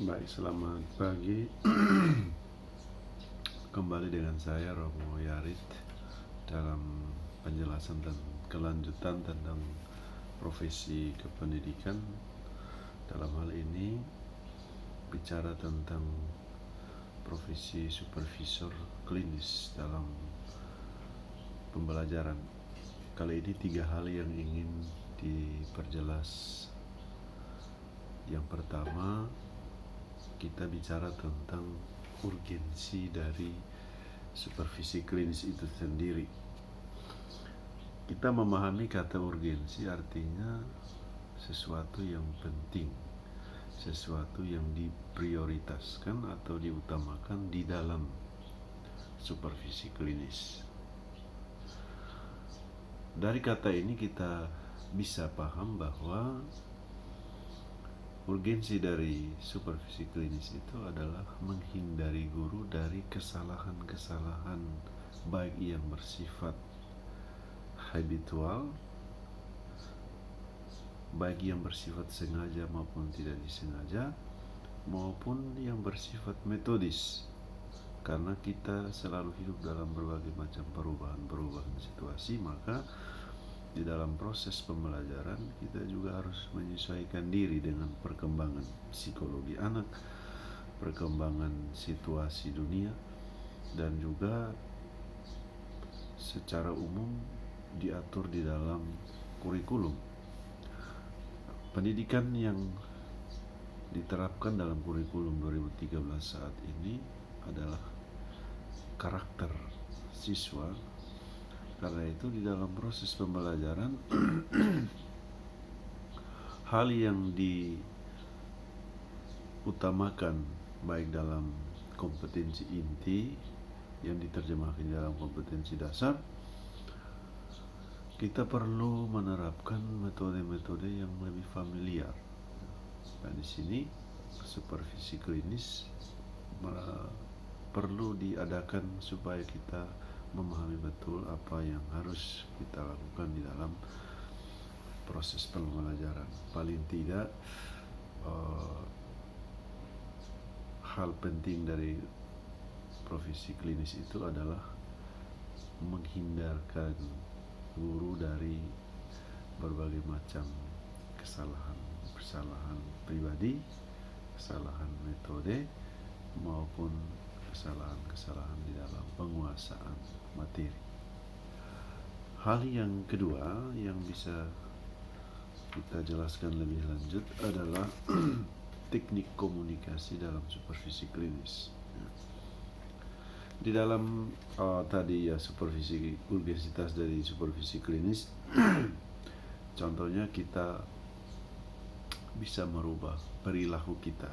Baik, selamat pagi. Kembali dengan saya Romo Yarit dalam penjelasan dan kelanjutan tentang profesi kependidikan. Dalam hal ini bicara tentang profesi supervisor klinis dalam pembelajaran. Kali ini 3 hal yang ingin diperjelas. Yang pertama, kita bicara tentang urgensi dari supervisi klinis itu sendiri. Kita memahami kata urgensi artinya sesuatu yang penting, sesuatu yang diprioritaskan atau diutamakan di dalam supervisi klinis. Dari kata ini kita bisa paham bahwa urgensi dari supervisi klinis itu adalah menghindari guru dari kesalahan-kesalahan baik yang bersifat habitual, baik yang bersifat sengaja maupun tidak disengaja, maupun yang bersifat metodis. Karena kita selalu hidup dalam berbagai macam perubahan situasi, maka di dalam proses pembelajaran kita juga harus menyesuaikan diri dengan perkembangan psikologi anak, perkembangan situasi dunia, dan juga secara umum diatur di dalam kurikulum. Pendidikan yang diterapkan dalam kurikulum 2013 saat ini adalah karakter siswa. Karena itu di dalam proses pembelajaran hal yang diutamakan baik dalam kompetensi inti yang diterjemahkan dalam kompetensi dasar, kita perlu menerapkan metode-metode yang lebih familiar. Nah, di sini supervisi klinis perlu diadakan supaya kita memahami betul apa yang harus kita lakukan di dalam proses pembelajaran. Paling tidak hal penting dari profesi klinis itu adalah menghindarkan guru dari berbagai macam kesalahan pribadi, kesalahan metode, maupun kesalahan di dalam penguasaan materi. Hal yang kedua yang bisa kita jelaskan lebih lanjut adalah teknik komunikasi dalam supervisi klinis. Di dalam tadi ya supervisi, urgensitas dari supervisi klinis contohnya kita bisa merubah perilaku kita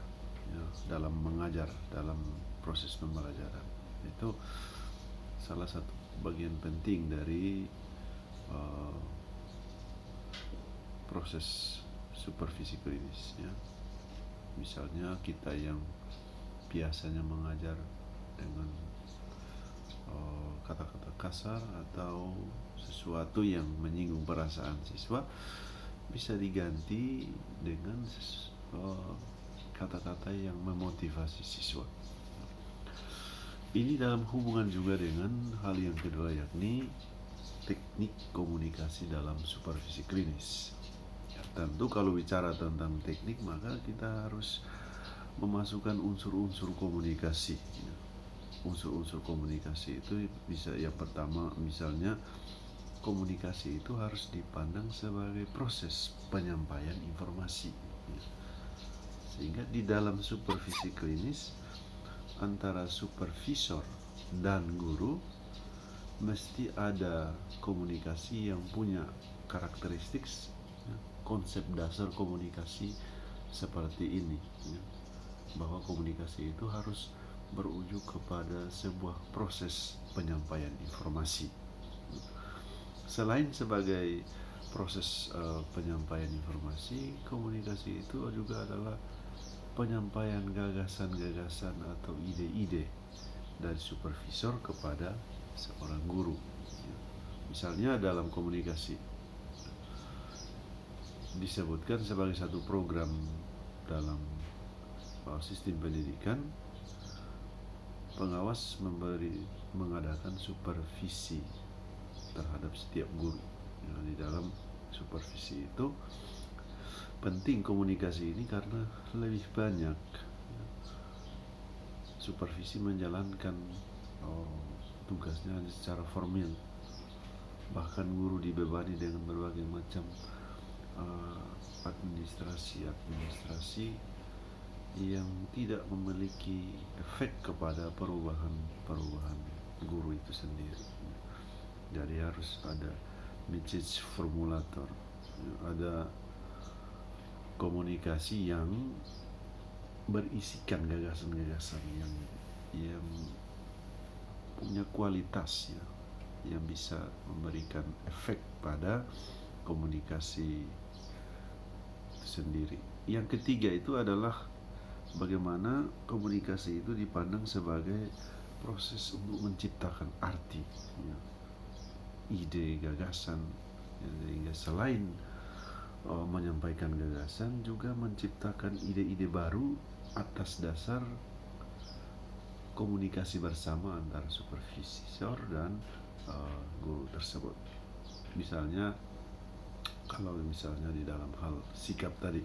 ya, dalam mengajar, dalam proses pembelajaran. Itu salah satu bagian penting dari proses supervisi klinis ya. Misalnya kita yang biasanya mengajar dengan kata-kata kasar atau sesuatu yang menyinggung perasaan siswa bisa diganti dengan kata-kata yang memotivasi siswa. Ini dalam hubungan juga dengan hal yang kedua, yakni teknik komunikasi dalam supervisi klinis. Ya, tentu kalau bicara tentang teknik maka kita harus memasukkan unsur-unsur komunikasi. Unsur-unsur komunikasi itu bisa, yang pertama misalnya komunikasi itu harus dipandang sebagai proses penyampaian informasi. Sehingga di dalam supervisi klinis antara supervisor dan guru mesti ada komunikasi yang punya karakteristik konsep dasar komunikasi seperti ini ya. Bahwa komunikasi itu harus berujung kepada sebuah proses penyampaian informasi. Selain sebagai proses penyampaian informasi, komunikasi itu juga adalah penyampaian gagasan-gagasan atau ide-ide dari supervisor kepada seorang guru. Misalnya dalam komunikasi disebutkan sebagai satu program dalam sistem pendidikan, pengawas mengadakan supervisi terhadap setiap guru. Di dalam supervisi itu penting komunikasi ini karena lebih banyak supervisi menjalankan tugasnya hanya secara formal, bahkan guru dibebani dengan berbagai macam administrasi yang tidak memiliki efek kepada perubahan guru itu sendiri. Jadi harus ada message formulator, ada komunikasi yang berisikan gagasan-gagasan yang punya kualitas ya, yang bisa memberikan efek pada komunikasi itu sendiri. Yang ketiga itu adalah bagaimana komunikasi itu dipandang sebagai proses untuk menciptakan arti ya, ide, gagasan ya, sehingga selain menyampaikan gagasan juga menciptakan ide-ide baru atas dasar komunikasi bersama antara supervisor dan guru tersebut. Misalnya kalau di dalam hal sikap tadi,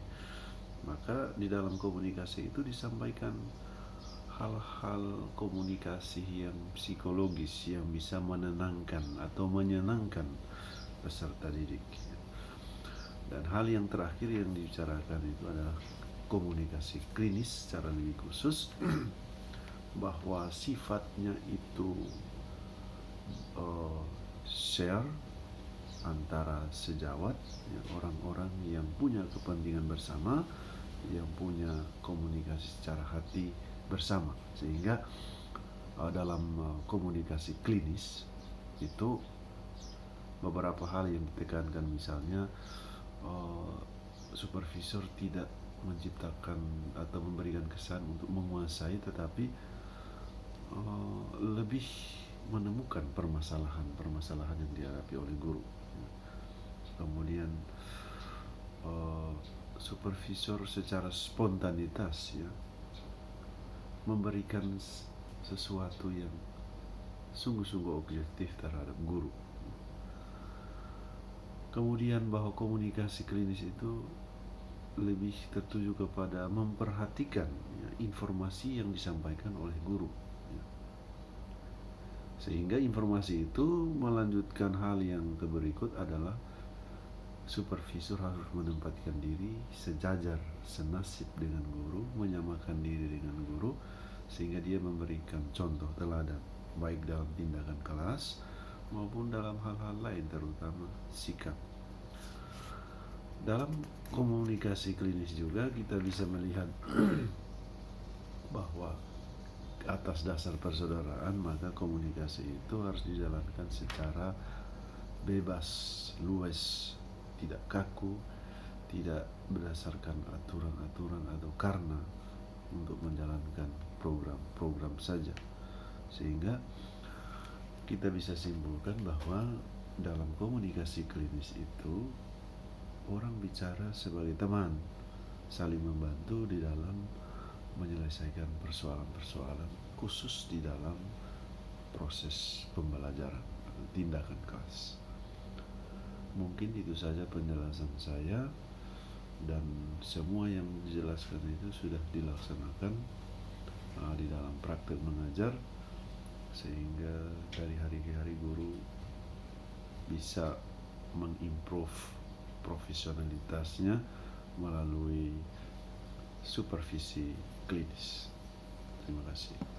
maka di dalam komunikasi itu disampaikan hal-hal komunikasi yang psikologis yang bisa menenangkan atau menyenangkan peserta didik. Dan hal yang terakhir yang dibicarakan itu adalah komunikasi klinis secara lebih khusus, bahwa sifatnya itu share antara sejawat ya, orang-orang yang punya kepentingan bersama, yang punya komunikasi secara hati bersama, sehingga dalam komunikasi klinis itu beberapa hal yang ditekankan, misalnya supervisor tidak menciptakan atau memberikan kesan untuk menguasai, tetapi lebih menemukan permasalahan yang dihadapi oleh guru. Kemudian supervisor secara spontanitas ya memberikan sesuatu yang sungguh-sungguh objektif terhadap guru. Kemudian bahwa komunikasi klinis itu lebih tertuju kepada memperhatikan ya, informasi yang disampaikan oleh guru ya. Sehingga informasi itu melanjutkan hal yang berikut adalah supervisor harus menempatkan diri sejajar, senasib dengan guru, menyamakan diri dengan guru, sehingga dia memberikan contoh teladan baik dalam tindakan kelas maupun dalam hal-hal lain, terutama sikap. Dalam komunikasi klinis juga kita bisa melihat bahwa atas dasar persaudaraan, maka komunikasi itu harus dijalankan secara bebas, luas, tidak kaku, tidak berdasarkan aturan-aturan atau karena untuk menjalankan program-program saja. Sehingga kita bisa simpulkan bahwa dalam komunikasi klinis itu orang bicara sebagai teman, saling membantu di dalam menyelesaikan persoalan-persoalan khusus di dalam proses pembelajaran, tindakan kelas. Mungkin itu saja penjelasan saya, dan semua yang dijelaskan itu sudah dilaksanakan di dalam praktek mengajar, sehingga dari hari ke hari guru bisa mengimprove profesionalitasnya melalui supervisi klinis. Terima kasih.